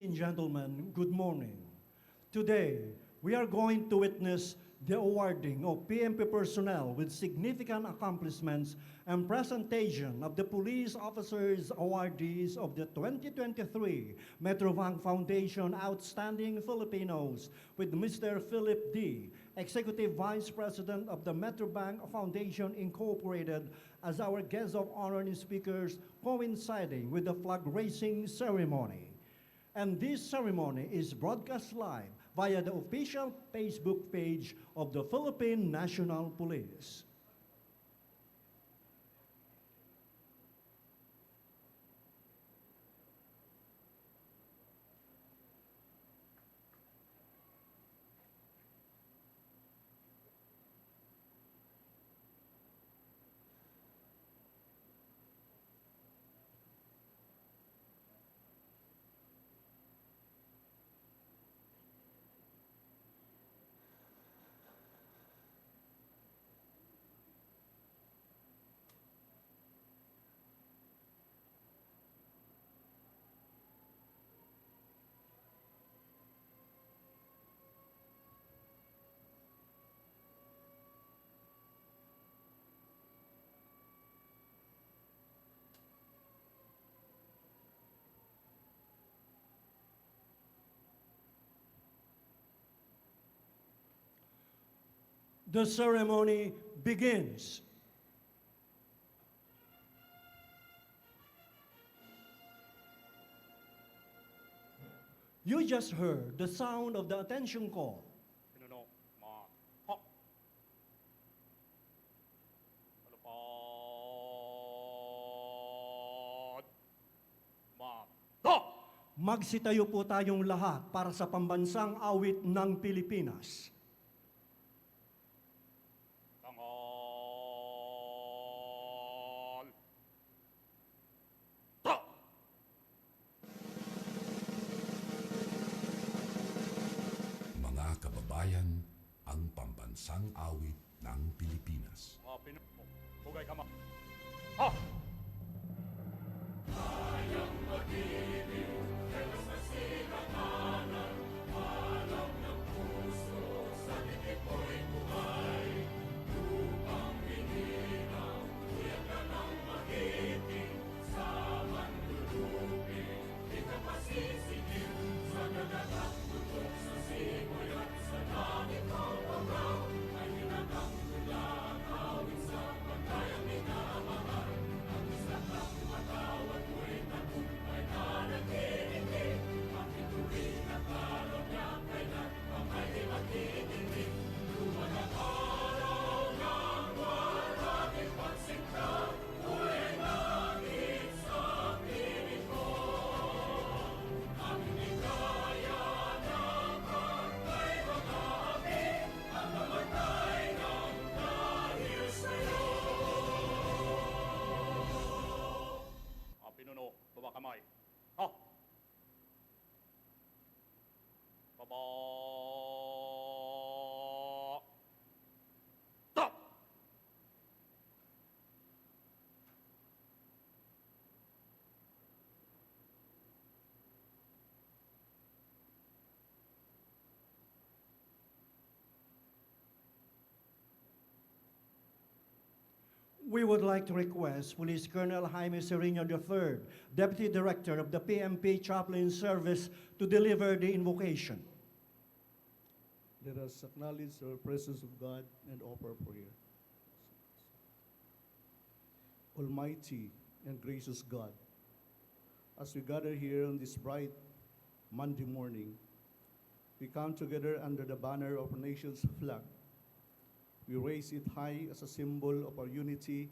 and gentlemen, good morning. Today, we are going to witness the awarding of PMP personnel with significant accomplishments and presentation of the police officers awardees of the 2023 Metrobank Foundation Outstanding Filipinos with Mr. Philip D., Executive Vice President of the Metrobank Foundation Incorporated, as our guest of honor and speakers, coinciding with the flag raising ceremony. And this ceremony is broadcast live via the official Facebook page of the Philippine National Police. The ceremony begins. You just heard the sound of the attention call. Pinuno, ma, ha. Alupad, ma, da. Magsitayo po tayong lahat para sa pambansang awit ng Pilipinas. Tangal, da. Mga kababayan, ang pambansang awit ng Pilipinas. Ma, pinuno, hugay ka ma. Ha! Pinuno, baba kamay. Ha! Baba. Stop! We would like to request Police Colonel Jaime Sereno III, Deputy Director of the PMP Chaplain Service, to deliver the invocation. Let us acknowledge the presence of God and offer prayer. Almighty and gracious God, as we gather here on this bright Monday morning, we come together under the banner of our nation's flag. We raise it high as a symbol of our unity,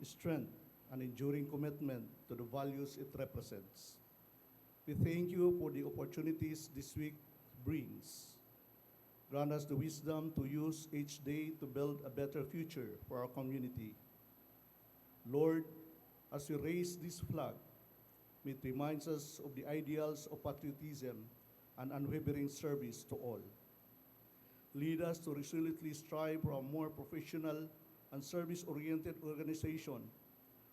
strength, and enduring commitment to the values it represents. We thank you for the opportunities this week brings. Grant us the wisdom to use each day to build a better future for our community. Lord, as we raise this flag, may it remind us of the ideals of patriotism and unwavering service to all. Lead us to resolutely strive for a more professional and service-oriented organization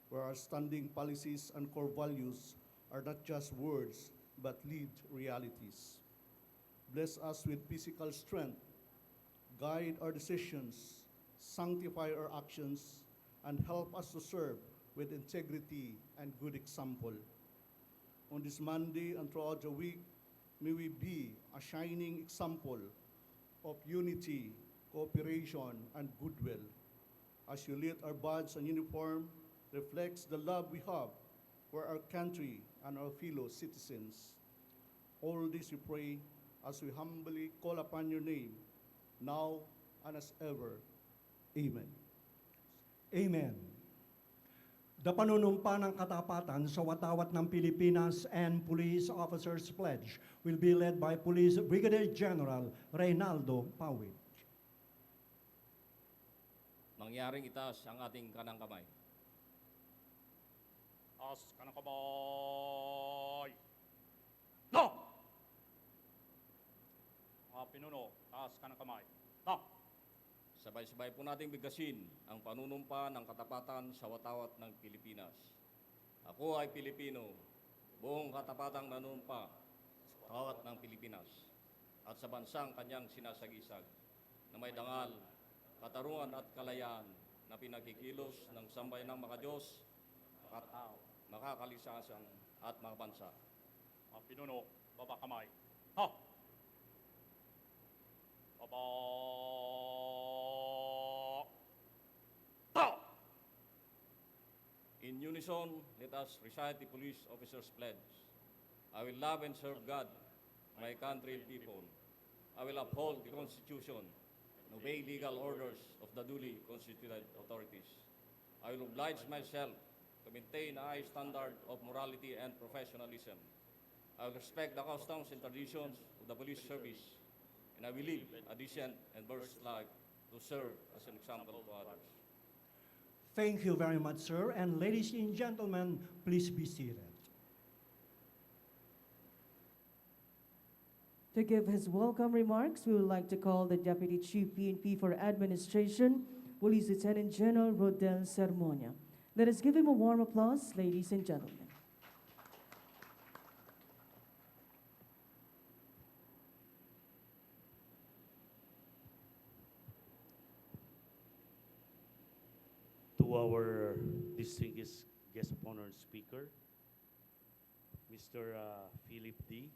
where our standing policies and core values are not just words, but lived realities. Bless us with physical strength, guide our decisions, sanctify our actions, and help us to serve with integrity and good example. On this Monday and throughout the week, may we be a shining example of unity, cooperation, and goodwill. As you lit our badge and uniform reflects the love we have for our country and our fellow citizens. All this we pray as we humbly call upon your name, now and as ever. Amen. Amen. The panunumpa ng katapatan sa watawat ng Pilipinas and Police Officers Pledge will be led by Police Brigadier General Reynaldo Pawit. Mangyaring itaas ang ating kanang kamay. Taas ka ng kamay. No! Mga pinuno, taas ka ng kamay. No! Sabay-sabay po nating bigkasin ang panunumpa ng katapatan sa watawat ng Pilipinas. Ako ay Pilipino, buong katapatang nanunumpa sa watawat ng Pilipinas at sa bansang kanyang sinasagisag na may dangal, katarungan at kalayaan na pinagkikilos ng sambayanang makadiyos, makatao, makakalisasan at makabansa. Mga pinuno, baba kamay. Ha! Baba! Ha! In unison, let us recite the police officer's pledge. I will love and serve God, my country and people. I will uphold the Constitution and obey legal orders of the duly constituted authorities. I will oblige myself to maintain a high standard of morality and professionalism. I will respect the customs and traditions of the police service, and I will live a decent and virtuous life to serve as an example to others. Thank you very much, sir. And ladies and gentlemen, please be seated. To give his welcome remarks, we would like to call the Deputy Chief PNP for Administration, Police Lieutenant General Rodel Sermonia. Let us give him a warm applause, ladies and gentlemen. To our distinguished guest of honor and speaker, Mr. Philip D.,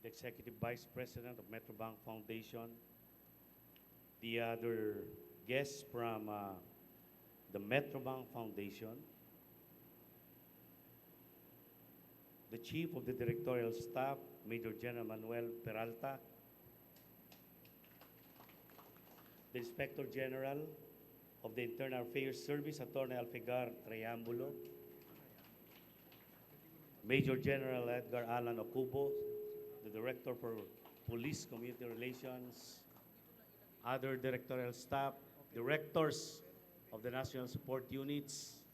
the Executive Vice President of Metrobank Foundation, the other guests from the Metrobank Foundation, the Chief of the Directorial Staff, Major General Manuel Peralta, the Inspector General of the Internal Affairs Service, Attorney Alfigar Triambulo, Major General Edgar Alan Ocubo, the Director for Police Community Relations, other directorial staff, directors of the National Support Units,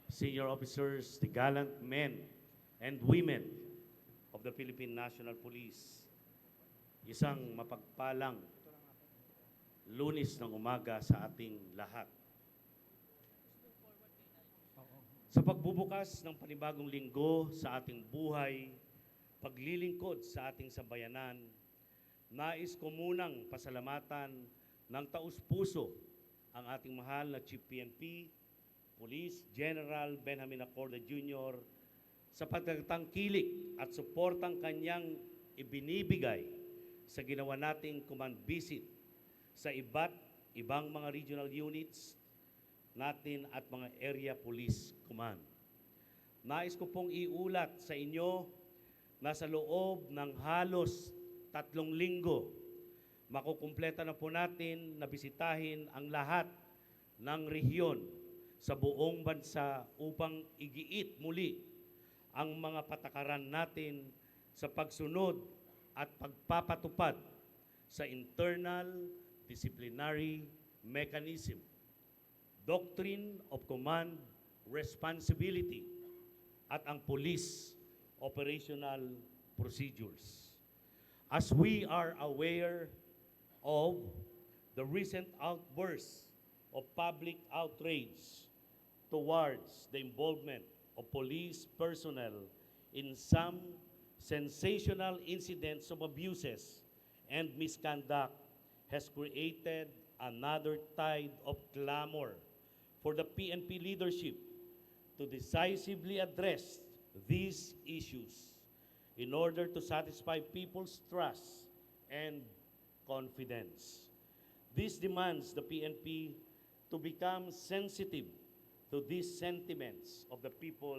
senior officers, the gallant men and women of the Philippine National Police. Isang mapagpalang Lunes ng umaga sa ating lahat. Sa pagbubukas ng panibagong linggo sa ating buhay, paglilingkod sa ating sambayanan, nais ko munang pasalamatan ng taus-puso ang ating mahal na Chief PNP, Police General Benjamin Acorda Jr. sa pagtangkilik at suportang kanyang ibinibigay sa ginawa nating command visit sa iba't ibang mga regional units natin at mga area police command. Nais ko pong iulat sa inyo na sa loob ng halos 3 linggo, makukumpleta na po natin na bisitahin ang lahat ng rehiyon sa buong bansa upang igiit muli ang mga patakaran natin sa pagsunod at pagpapatupad sa internal disciplinary mechanism, doctrine of command responsibility, at ang police operational procedures. As we are aware of the recent outbursts of public outrage towards the involvement of police personnel in some sensational incidents of abuses and misconduct has created another tide of clamor for the PNP leadership to decisively address these issues in order to satisfy people's trust and confidence. This demands the PNP to become sensitive to these sentiments of the people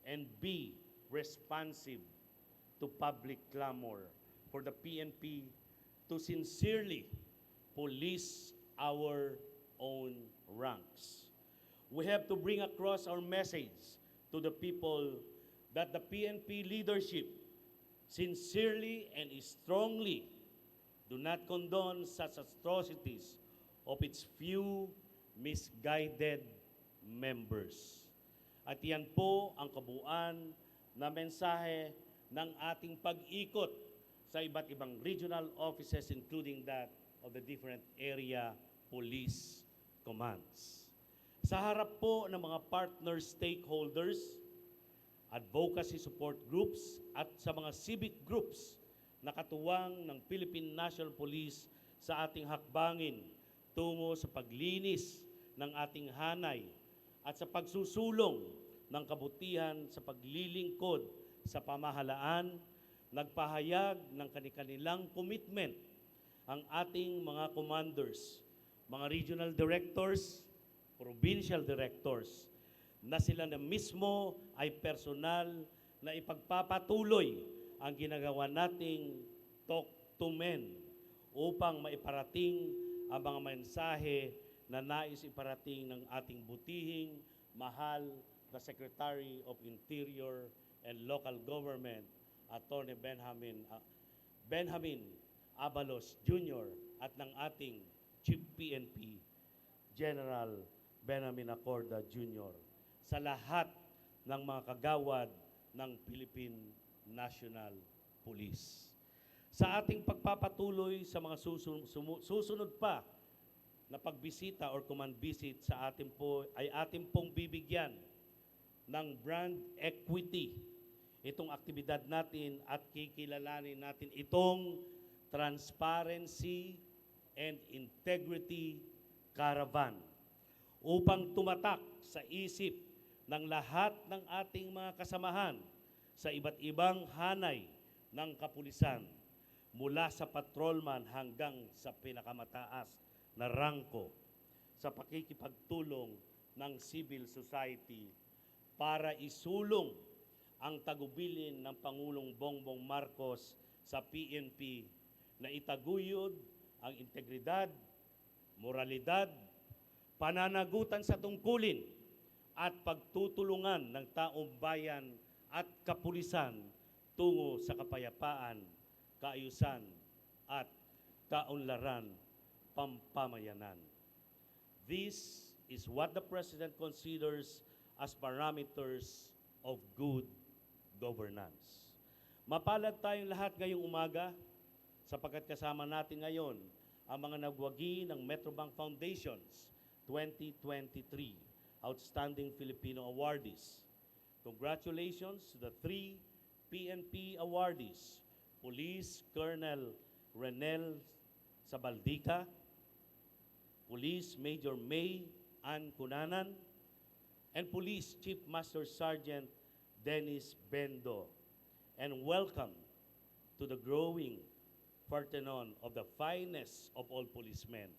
and be responsive to public clamor for the PNP to sincerely police our own ranks. We have to bring across our message to the people that the PNP leadership sincerely and strongly do not condone such atrocities of its few misguided members. At yan po ang kabuuan na mensahe ng ating pag-ikot sa iba't ibang regional offices, including that of the different area police commands. Sa harap po ng mga partner stakeholders, advocacy support groups at sa mga civic groups na katuwang ng Philippine National Police sa ating hakbangin tungo sa paglinis ng ating hanay at sa pagsusulong ng kabutihan sa paglilingkod sa pamahalaan, nagpahayag ng kanilang commitment ang ating mga commanders, mga regional directors, provincial directors, na sila na mismo ay personal na ipagpapatuloy ang ginagawa nating talk to men upang maiparating ang mga mensahe na nais iparating ng ating butihing, mahal na Secretary of Interior and Local Government, Attorney Benjamin Abalos Jr. at ng ating Chief PNP, General Benjamin Acorda Jr. sa lahat ng mga kagawad ng Philippine National Police. Sa ating pagpapatuloy sa mga susunod pa na pagbisita or command visit sa atin po ay atin pong bibigyan ng brand equity itong aktibidad natin at kikilalanin natin itong Transparency and Integrity Caravan upang tumatak sa isip ng lahat ng ating mga kasamahan sa iba't ibang hanay ng kapulisan mula sa patrolman hanggang sa pinakamataas na rangko sa pakikipagtulong ng civil society para isulong ang tagubilin ng Pangulong Bongbong Marcos sa PNP na itaguyod ang integridad, moralidad, pananagutan sa tungkulin at pagtutulungan ng taong bayan at kapulisan tungo sa kapayapaan, kaayusan at kaunlaran pampamayanan. This is what the President considers as parameters of good governance. Mapalad tayong lahat ngayong umaga sapagkat kasama natin ngayon ang mga nagwagi ng Metrobank Foundation's 2023 Outstanding Filipino Awardees. Congratulations to the 3 PNP awardees, Police Colonel Renel Sabaldica, Police Major May Ann Cunanan, and Police Chief Master Sergeant Dennis Bendo. And welcome to the growing Parthenon of the finest of all policemen,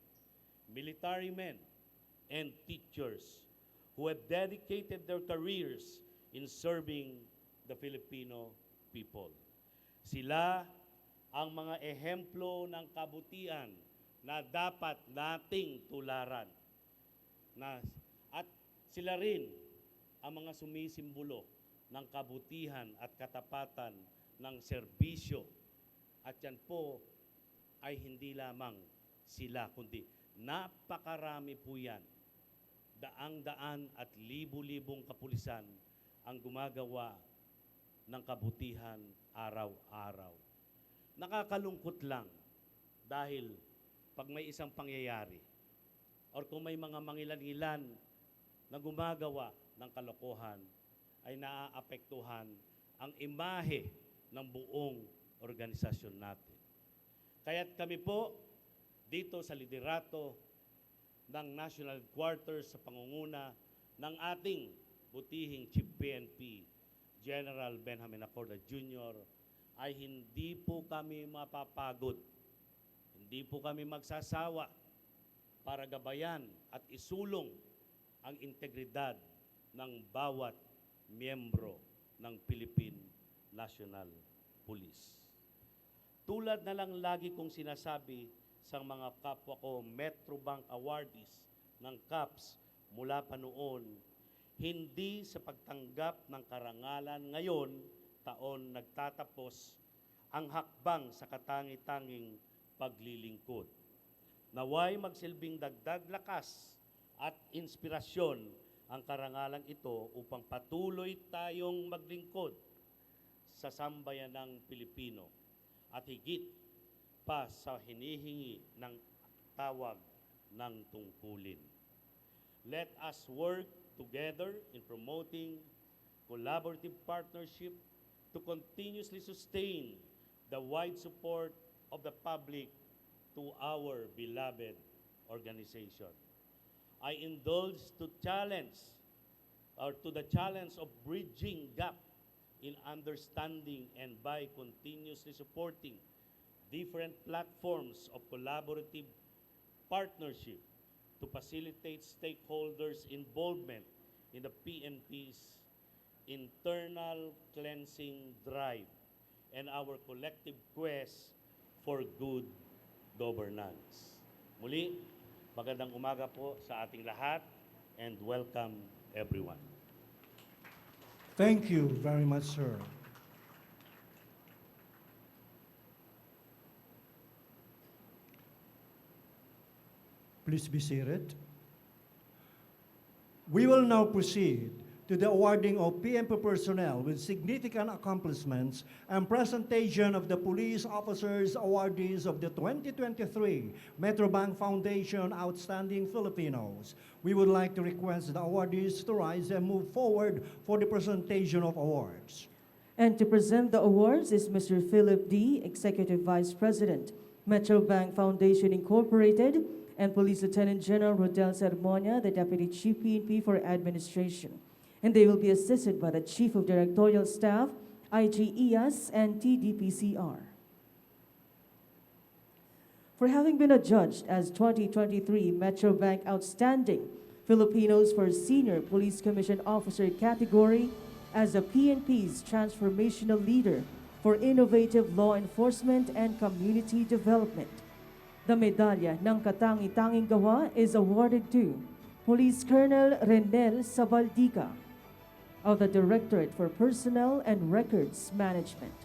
military men, and teachers who have dedicated their careers in serving the Filipino people. Sila ang mga ehemplo ng kabutihan na dapat nating tularan. At sila rin ang mga sumisimbolo ng kabutihan at katapatan ng serbisyo. At yan po ay hindi lamang sila, kundi napakarami po yan. Daang-daan at libu-libong kapulisan ang gumagawa ng kabutihan araw-araw. Nakakalungkot lang dahil pag may isang pangyayari or kung may mga mangilan-ilan na gumagawa ng kalokohan, ay naaapektuhan ang imahe ng buong organisasyon natin. Kaya't kami po dito sa liderato ng National Headquarters sa pangunguna ng ating butihing Chief PNP, General Benjamin Acorda Jr., ay hindi po kami mapapagod. Hindi po kami magsasawa para gabayan at isulong ang integridad ng bawat miyembro ng Philippine National Police. Tulad na lang lagi kong sinasabi sa mga kapwa ko Metrobank Awardees ng CAPS mula pa noon, hindi sa pagtanggap ng karangalan ngayon, taon nagtatapos, ang hakbang sa katangi-tanging paglilingkod. Naway magsilbing dagdag lakas at inspirasyon ang karangalang ito upang patuloy tayong maglingkod sa sambayanang Pilipino at higit pa sa hinihingi ng tawag ng tungkulin. Let us work together in promoting collaborative partnership to continuously sustain the wide support of the public to our beloved organization. I indulge to the challenge of bridging gap in understanding and by continuously supporting different platforms of collaborative partnership to facilitate stakeholders' involvement in the PNP's internal cleansing drive and our collective quest for good governance. Muli, magandang umaga po sa ating lahat and welcome everyone. Thank you very much, sir. Please be seated. We will now proceed to the awarding of PNP personnel with significant accomplishments and presentation of the police officers awardees of the 2023 Metrobank Foundation Outstanding Filipinos. We would like to request the awardees to rise and move forward for the presentation of awards. And to present the awards is Mr. Philip D., Executive Vice President, Metrobank Foundation Incorporated, and Police Lieutenant General Rodel Sermonia, the Deputy Chief PNP for Administration. And they will be assisted by the Chief of Directorial Staff, IGES, and TDPCR. For having been adjudged as 2023 Metrobank Outstanding Filipinos for Senior Police Commission Officer category as the PNP's transformational leader for innovative law enforcement and community development. The medalya ng katangi-tanging gawa is awarded to Police Colonel Renel Sabaldica of the Directorate for Personnel and Records Management.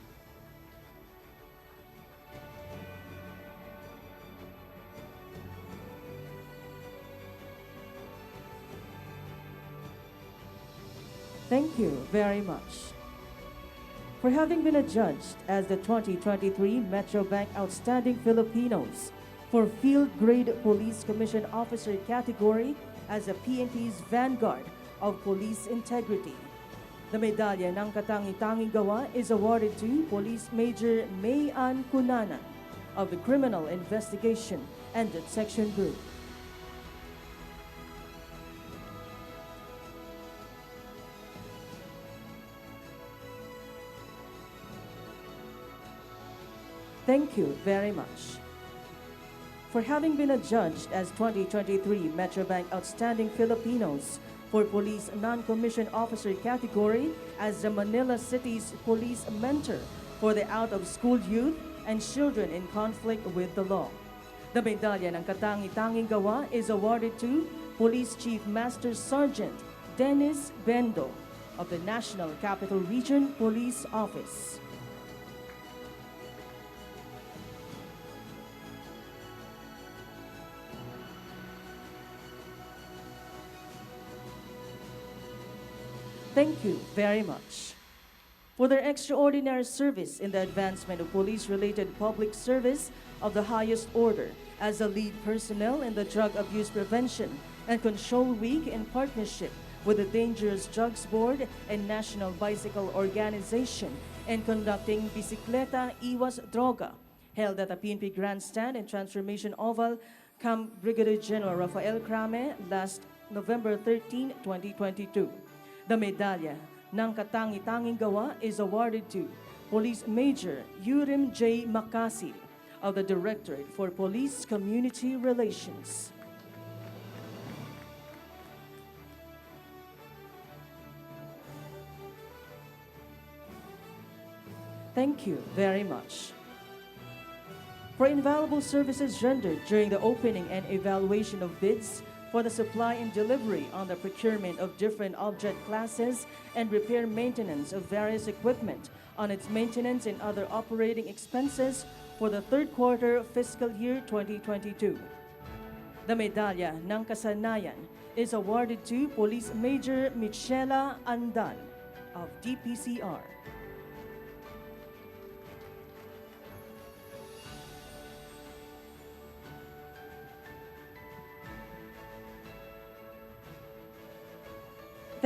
Thank you very much. For having been adjudged as the 2023 Metrobank Outstanding Filipinos for Field Grade Police Commission Officer category as the PNP's vanguard of police integrity. The medalya ng katangi-tanging gawa is awarded to Police Major Mayan Cunanan of the Criminal Investigation and Detection Group. Thank you very much. For having been adjudged as 2023 Metrobank Outstanding Filipinos for Police Non-Commissioned Officer category as the Manila City's Police Mentor for the out-of-school youth and children in conflict with the law. The medalya ng katangi-tanging gawa is awarded to Police Chief Master Sergeant Dennis Bendo of the National Capital Region Police Office. Thank you very much. For their extraordinary service in the advancement of police-related public service of the highest order as the lead personnel in the Drug Abuse Prevention and Control Week in partnership with the Dangerous Drugs Board and National Bicycle Organization and conducting Bisikleta Iwas Droga, held at the PNP Grandstand and Transformation Oval, Camp Brigadier General Rafael Crame last November 13, 2022. The medalya ng katangi-tanging gawa is awarded to Police Major Yurim J. Makasil of the Directorate for Police Community Relations. Thank you very much. For invaluable services rendered during the opening and evaluation of bids for the supply and delivery on the procurement of different object classes and repair maintenance of various equipment on its maintenance and other operating expenses for the third quarter of fiscal year 2022. The medalya ng kasanayan is awarded to Police Major Michela Andan of DPCR.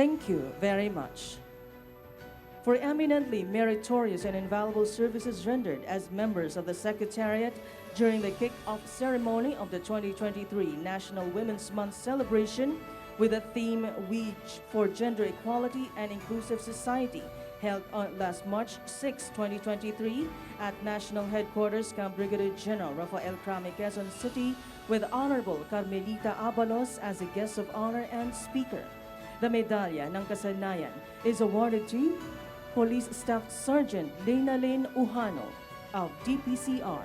Thank you very much. For eminently meritorious and invaluable services rendered as members of the Secretariat during the kick-off ceremony of the 2023 National Women's Month celebration with the theme We for Gender Equality and Inclusive Society, held on last March 6, 2023 at National Headquarters, Camp Brigadier General Rafael Crame, Quezon City, with Honorable Carmelita Abalos as a guest of honor and speaker. The medalya ng kasanayan is awarded to Police Staff Sergeant Leynalyn Uhano of DPCR.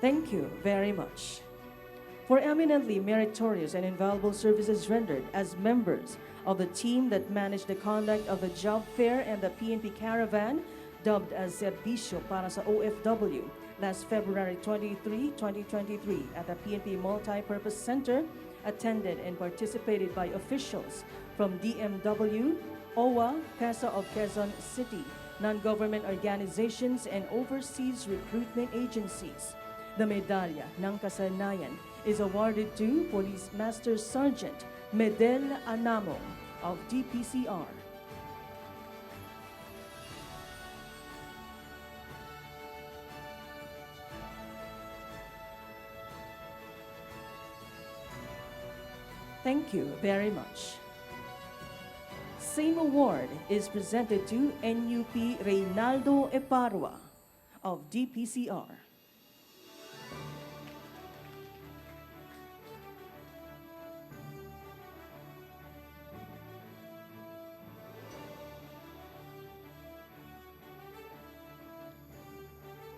Thank you very much. For eminently meritorious and invaluable services rendered as members of the team that managed the conduct of the job fair and the PNP Caravan, dubbed as Serbisyo para sa OFW, last February 23, 2023 at the PNP Multi-Purpose Center, attended and participated by officials from DMW, OWA, PESA of Quezon City, non-government organizations, and overseas recruitment agencies. The medalya ng kasanayan is awarded to Police Master Sergeant Medel Anamo of DPCR. Thank you very much. Same award is presented to NUP Reynaldo Eparwa of DPCR.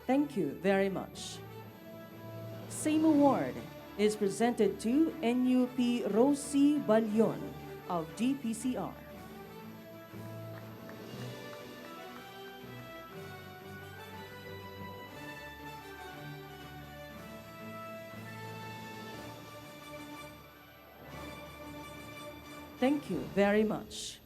Thank you very much. Same award is presented to NUP Rosie Balyon of DPCR. Thank you very much.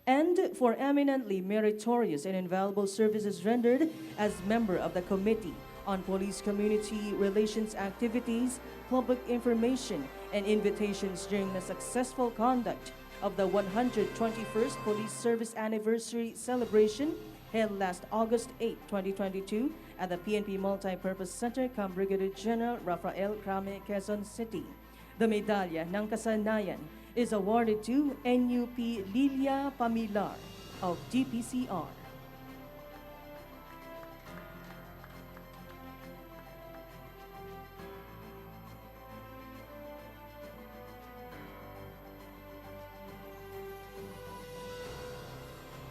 And for eminently meritorious and invaluable services rendered as member of the Committee on Police Community Relations Activities, Public Information, and Invitations during the successful conduct of the 121st Police Service Anniversary Celebration held last August 8, 2022 at the PNP Multi-Purpose Center, Camp Brigadier General Rafael Crame, Quezon City. The medalya ng kasanayan is awarded to NUP Lilia Pamilar of DPCR.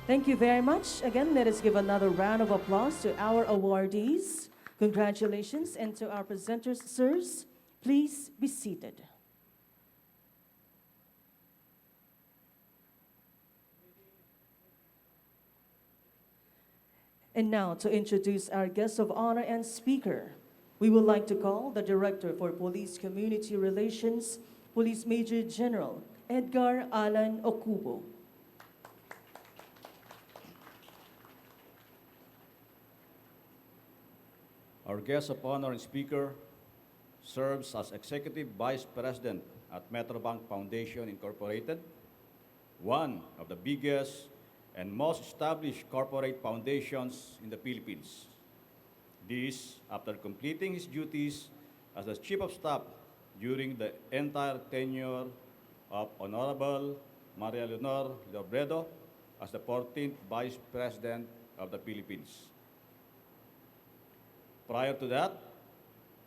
Thank you very much. Again, let us give another round of applause to our awardees. Congratulations, and to our presenters, sirs, please be seated. And now, to introduce our guest of honor and speaker, we would like to call the Director for Police Community Relations, Police Major General Edgar Alan Okubo. Our guest of honor and speaker serves as Executive Vice President at Metrobank Foundation Incorporated, one of the biggest and most established corporate foundations in the Philippines. This after completing his duties as the Chief of Staff during the entire tenure of Honorable Maria Leonor Robredo as the 14th Vice President of the Philippines. Prior to that,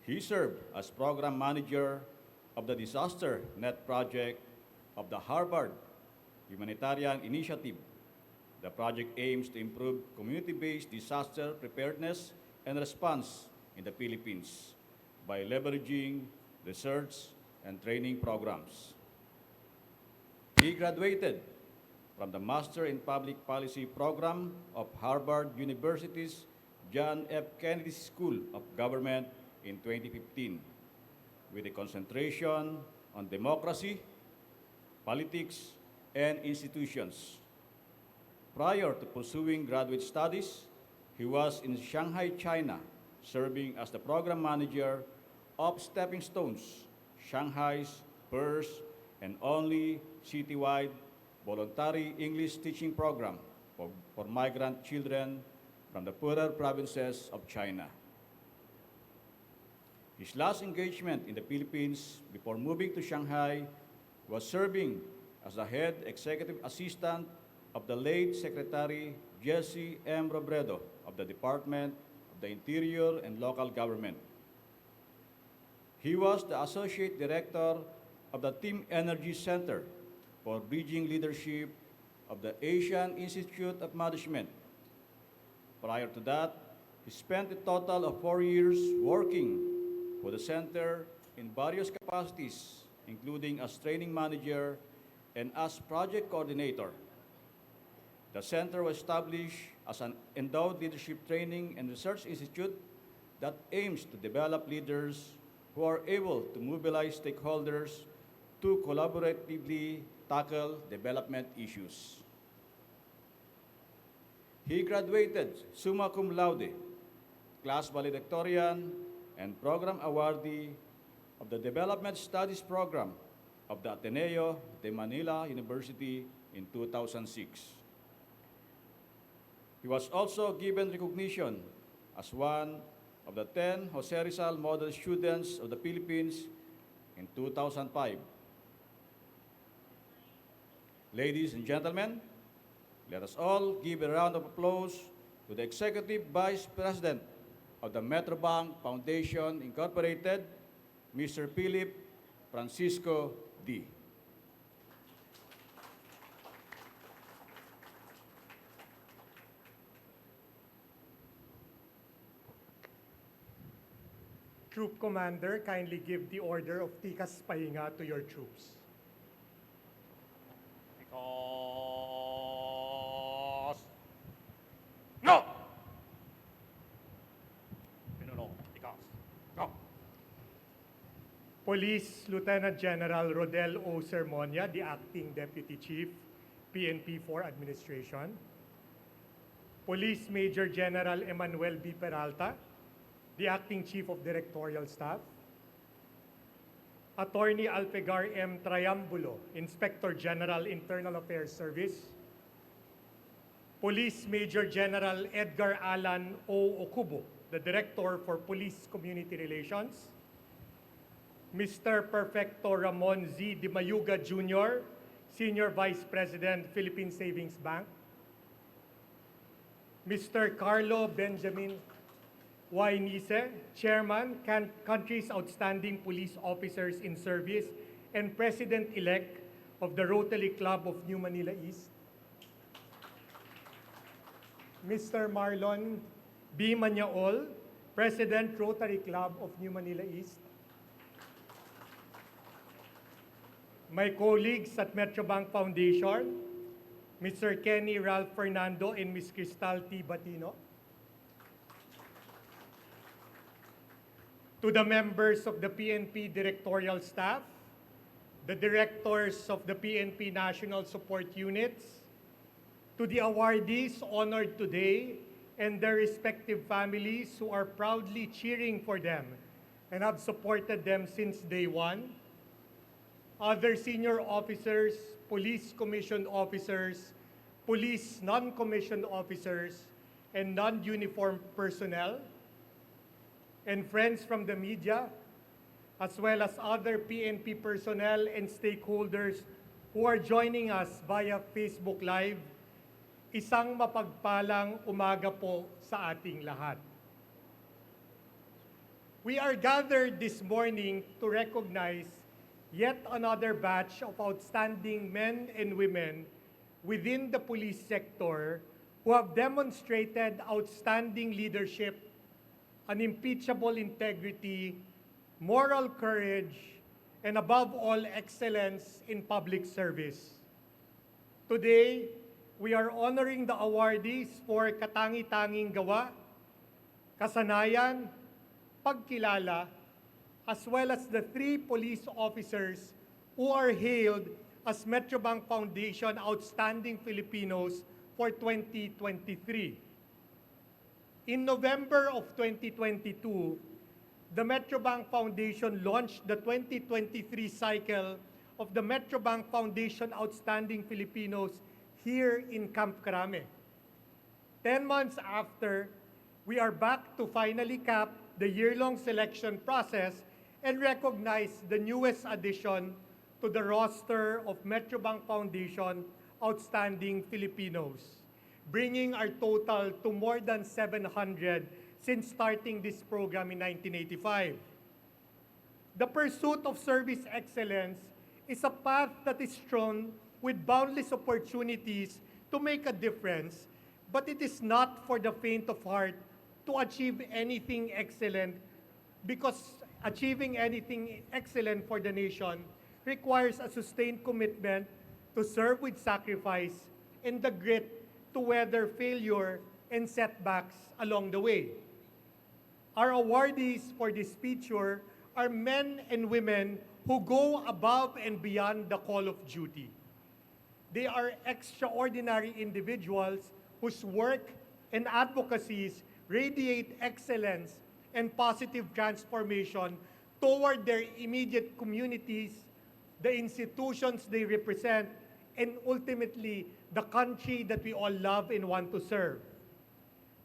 he served as Program Manager of the Disaster Net Project of the Harvard Humanitarian Initiative. The project aims to improve community-based disaster preparedness and response in the Philippines by leveraging research and training programs. He graduated from the Master in Public Policy program of Harvard University's John F. Kennedy School of Government in 2015, with a concentration on democracy, politics, and institutions. Prior to pursuing graduate studies, he was in Shanghai, China, serving as the program manager of Stepping Stones, Shanghai's first and only citywide voluntary English teaching program for migrant children from the poorer provinces of China. His last engagement in the Philippines before moving to Shanghai was serving as the head executive assistant of the late Secretary Jesse M. Robredo of the Department of the Interior and Local Government. He was the Associate Director of the Team Energy Center for Bridging Leadership of the Asian Institute of Management. Prior to that, he spent a total of 4 years working for the center in various capacities, including as training manager and as project coordinator. The center was established as an endowed leadership training and research institute that aims to develop leaders who are able to mobilize stakeholders to collaboratively tackle development issues. He graduated summa cum laude, class valedictorian, and program awardee of the Development Studies Program of the Ateneo de Manila University in 2006. He was also given recognition as one of the 10 Jose Rizal Model Students of the Philippines in 2005. Ladies and gentlemen, let us all give a round of applause to the Executive Vice President of the Metrobank Foundation Incorporated, Mr. Philip Francisco D. Troop Commander, kindly give the order of Tikas Pahinga to your troops. Because... No! Pinuno, tikas. No! Police Lieutenant General Rodel O. Sermonia, the Acting Deputy Chief, PNP 4 Administration. Police Major General Emmanuel B. Peralta, the Acting Chief of Directorial Staff. Attorney Alpegar M. Triambulo, Inspector General Internal Affairs Service. Police Major General Edgar Alan O. Okubo, the Director for Police Community Relations. Mr. Perfecto Ramon Z. Di Mayuga Jr., Senior Vice President, Philippine Savings Bank. Mr. Carlo Benjamin Y. Nise, Chairman, Country's Outstanding Police Officers in Service and President-elect of the Rotary Club of New Manila East. Mr. Marlon B. Manyaol, President, Rotary Club of New Manila East. My colleagues at Metrobank Foundation, Mr. Kenny Ralph Fernando and Ms. Cristal T. Batino. To the members of the PNP directorial staff, the directors of the PNP National Support Units, to the awardees honored today and their respective families who are proudly cheering for them and have supported them since day one, other senior officers, police commissioned officers, police non-commissioned officers, and non-uniformed personnel, and friends from the media, as well as other PNP personnel and stakeholders who are joining us via Facebook Live. Isang mapagpalang umaga po sa ating lahat. We are gathered this morning to recognize yet another batch of outstanding men and women within the police sector who have demonstrated outstanding leadership, unimpeachable integrity, moral courage, and above all, excellence in public service. Today, we are honoring the awardees for katangi-tanging gawa, kasanayan, pagkilala, as well as the 3 police officers who are hailed as Metrobank Foundation Outstanding Filipinos for 2023. In November of 2022, the Metrobank Foundation launched the 2023 cycle of the Metrobank Foundation Outstanding Filipinos here in Camp Crame. 10 months after, we are back to finally cap the year-long selection process and recognize the newest addition to the roster of Metrobank Foundation Outstanding Filipinos, bringing our total to more than 700 since starting this program in 1985. The pursuit of service excellence is a path that is strewn with boundless opportunities to make a difference, but it is not for the faint of heart to achieve anything excellent, because achieving anything excellent for the nation requires a sustained commitment to serve with sacrifice and the grit to weather failure and setbacks along the way. Our awardees for this feature are men and women who go above and beyond the call of duty. They are extraordinary individuals whose work and advocacies radiate excellence and positive transformation toward their immediate communities, the institutions they represent, and ultimately the country that we all love and want to serve.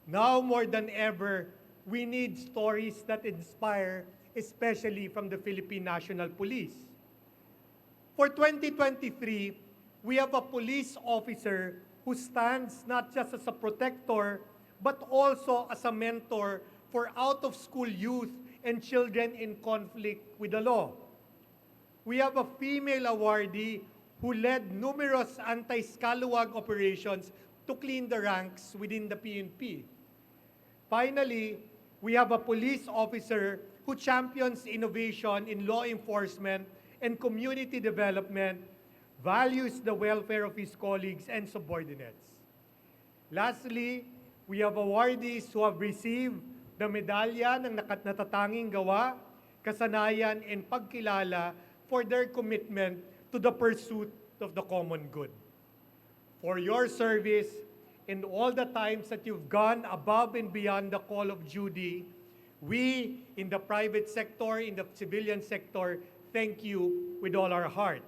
Now more than ever, we need stories that inspire, especially from the Philippine National Police. For 2023, we have a police officer who stands not just as a protector, but also as a mentor for out-of-school youth and children in conflict with the law. We have a female awardee who led numerous anti-scalawag operations to clean the ranks within the PNP. Finally, we have a police officer who champions innovation in law enforcement and community development, values the welfare of his colleagues and subordinates. Lastly, we have awardees who have received the medalya ng natatanging gawa, kasanayan, and pagkilala for their commitment to the pursuit of the common good. For your service and all the times that you've gone above and beyond the call of duty, we in the private sector, in the civilian sector, thank you with all our heart.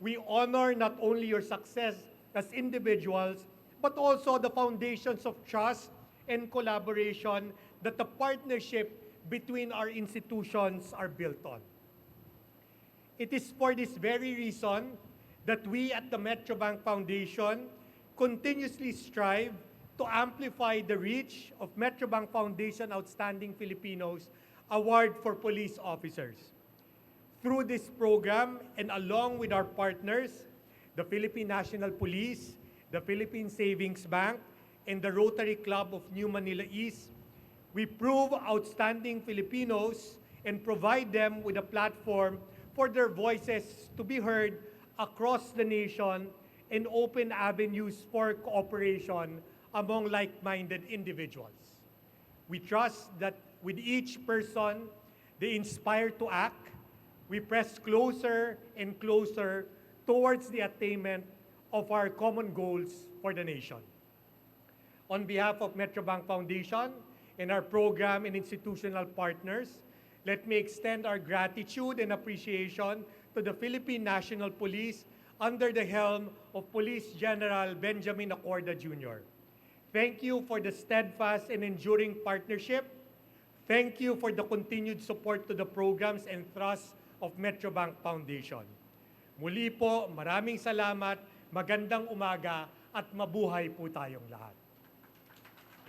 We honor not only your success as individuals, but also the foundations of trust and collaboration that the partnership between our institutions are built on. It is for this very reason that we at the Metrobank Foundation continuously strive to amplify the reach of Metrobank Foundation Outstanding Filipinos Award for Police Officers. Through this program and along with our partners, the Philippine National Police, the Philippine Savings Bank, and the Rotary Club of New Manila East, we prove outstanding Filipinos and provide them with a platform for their voices to be heard across the nation and open avenues for cooperation among like-minded individuals. We trust that with each person they inspire to act, we press closer and closer towards the attainment of our common goals for the nation. on behalf of Metrobank Foundation and our program and institutional partners, let me extend our gratitude and appreciation to the Philippine National Police under the helm of Police General Benjamin Acorda Jr. Thank you for the steadfast and enduring partnership. Thank you for the continued support to the programs and thrust of Metrobank Foundation. Muli po, maraming salamat, magandang umaga, at mabuhay po tayong lahat.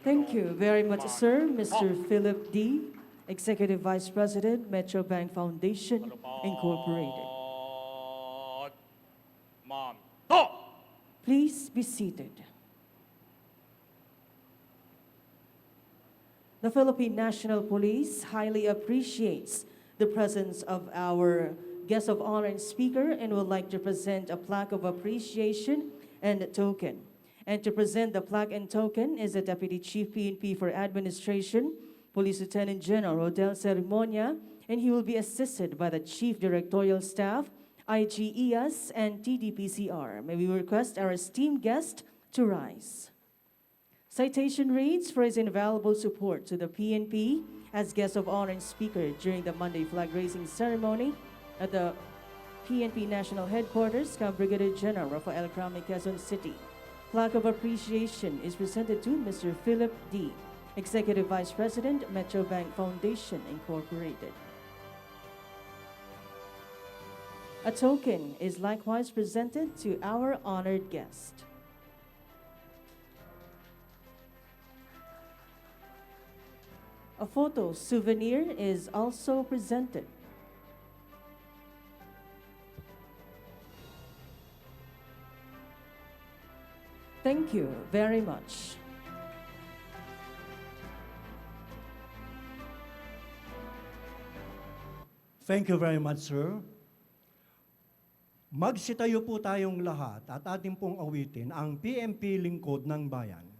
Thank you very much, sir. Mr. Philip D., Executive Vice President, Metrobank Foundation, Incorporated. Ma'am. Go! Please be seated. The Philippine National Police highly appreciates the presence of our guest of honor and speaker and would like to present a plaque of appreciation and a token. And to present the plaque and token is the Deputy Chief PNP for Administration, Police Lieutenant General Rodel Ceremonia, and he will be assisted by the Chief Directorial Staff, IGES, and TDPCR. May we request our esteemed guest to rise. Citation reads for his invaluable support to the PNP as guest of honor and speaker during the Monday flag raising ceremony at the PNP National Headquarters, Brigadier General Rafael Crame, Quezon City. Plaque of appreciation is presented to Mr. Philip D., Executive Vice President, Metrobank Foundation, Incorporated. A token is likewise presented to our honored guest. A photo souvenir is also presented. Thank you very much. Thank you very much, sir. Magsitayo po tayong lahat at ating pong awitin ang PNP Lingkod ng Bayan.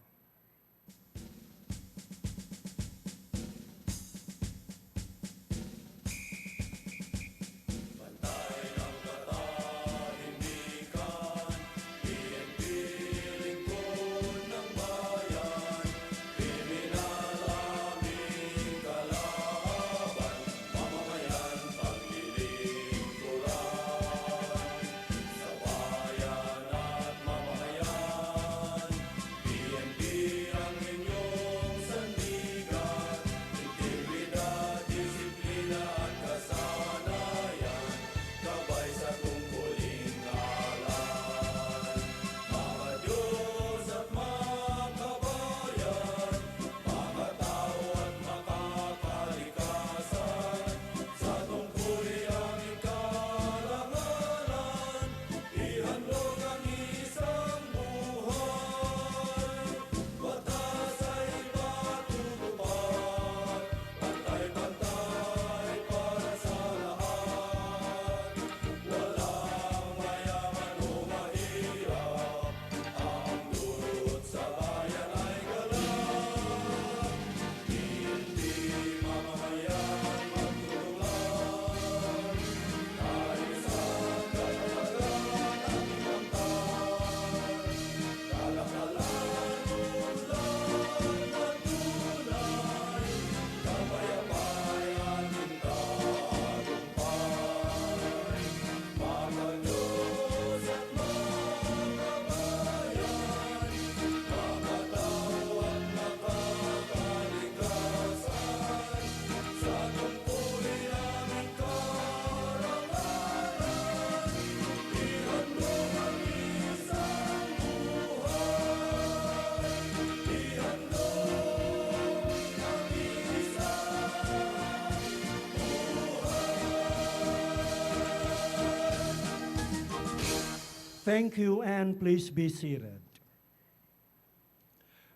Thank you, and please be seated.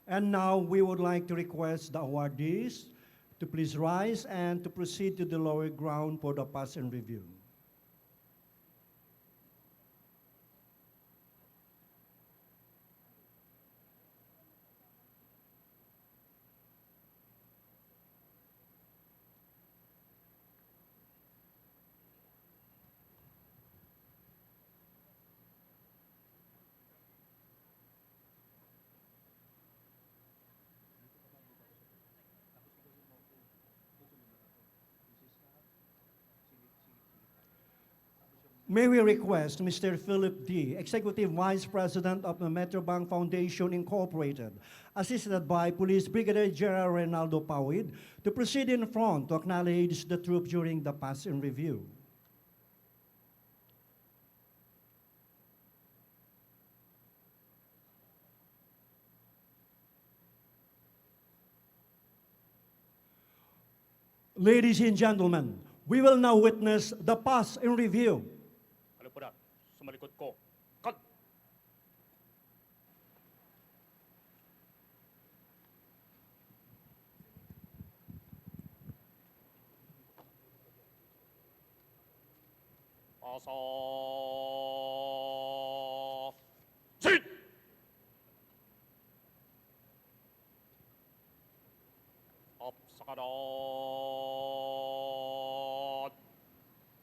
And now we would like to request the awardees to please rise and to proceed to the lower ground for the pass and review. May we request Mr. Philip D., Executive Vice President of the Metrobank Foundation Incorporated, assisted by Police Brigadier General Reynaldo Pawid, to proceed in front to acknowledge the troops during the pass in review. Ladies and gentlemen, we will now witness the pass in review. Ano po na? Sumalikod ko. Cut! Pasok! Sit! Up sa kanan!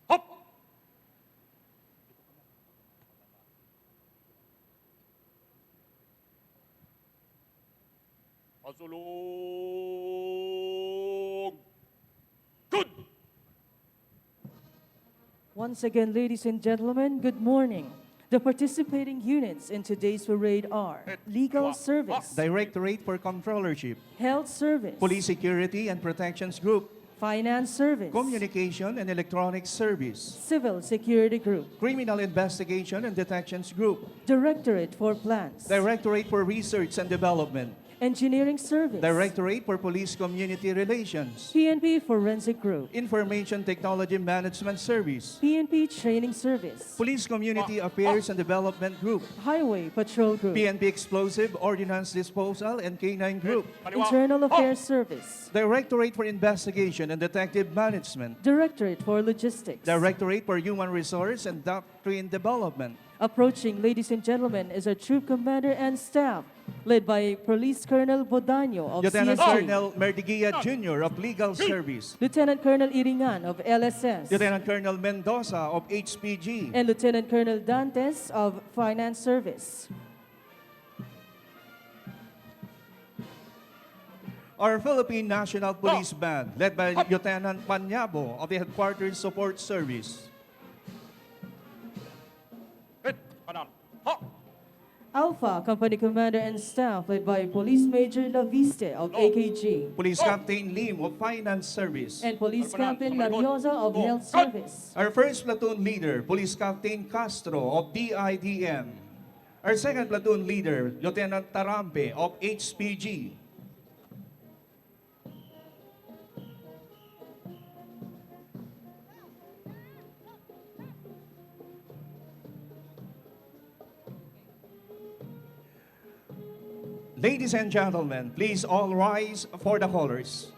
Hop! Pasulong! Good! Once again, ladies and gentlemen, good morning. The participating units in today's parade are Legal Service, Directorate for Controllership, Health Service, Police Security and Protections Group, Finance Service, Communication and Electronics Service, Civil Security Group, Criminal Investigation and Detections Group, Directorate for Plans, Directorate for Research and Development, Engineering Service, Directorate for Police Community Relations, PNP Forensic Group, Information Technology Management Service, PNP Training Service, Police Community Affairs and Development Group, Highway Patrol Group, PNP Explosive Ordnance Disposal and K-9 Group, Internal Affairs Service, Directorate for Investigation and Detective Management, Directorate for Logistics. Directorate for Human Resource and Doctrine Development. Approaching, ladies and gentlemen, is our troop commander and staff, led by Police Colonel Bodaño of Lieutenant CSG, Colonel Merdiguia Jr. of Legal Service, Lieutenant Colonel Iringan of LSS, Lieutenant Colonel Mendoza of HPG, and Lieutenant Colonel Dantes of Finance Service. our Philippine National Police Band, led by Lieutenant Panyabo of the Headquarters Support Service, Hit! Kanan! Ha! Alpha Company Commander and staff, led by Police Major Laviste of AKG, Police Captain Lim of Finance Service, and Police Captain Labiosa of Health Service. our first platoon leader, Police Captain Castro of DIDM, our second platoon leader, Lieutenant Tarampe of HPG, Ladies and gentlemen, please all rise for the colors.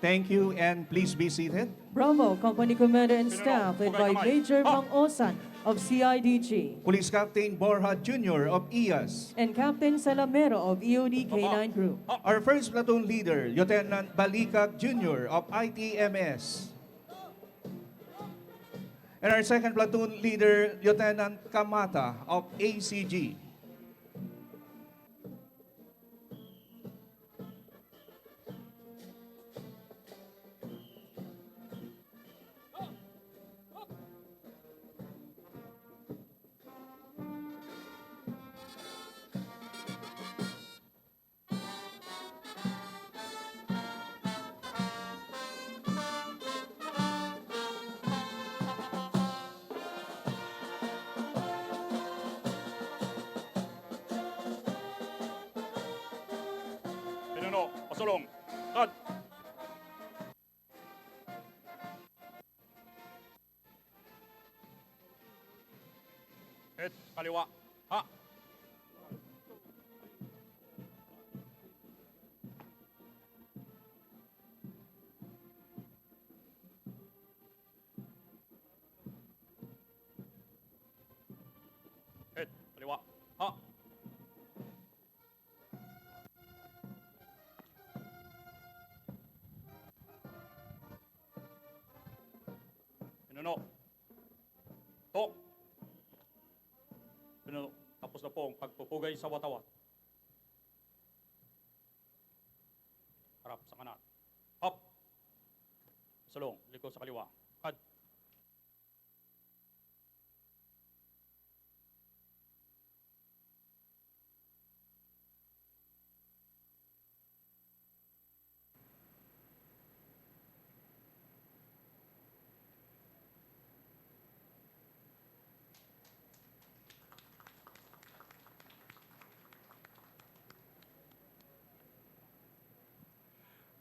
Thank you, and please be seated. Bravo Company Commander and staff, led by Major Mang Osan of CIDG, Police Captain Borja Jr. of IAS, and Captain Salamero of EOD K9 Group. our first platoon leader, Lieutenant Balikag Jr. of ITMS, and our second platoon leader, Lieutenant Kamata of ACG. Pinuno! Pasulong! Cut! Hit! Kaliwa! Ha! Hit! Kaliwa! Ha! Pinuno! To! Pinuno! Tapos Tapos na po ang pagpupugay sa watawat. Harap sa kanan. Hop! Pasulong, liko sa kaliwa. Kad.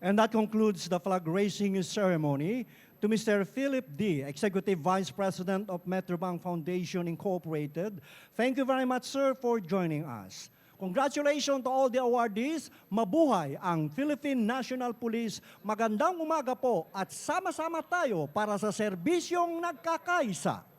And that concludes the flag raising ceremony. To Mr. Philip D., Executive Vice President of Metrobank Foundation Incorporated, thank you very much, sir, for joining us. Congratulations to all the awardees. Mabuhay ang Philippine National Police. Magandang umaga po at sama-sama tayo para sa serbisyong nagkakaisa.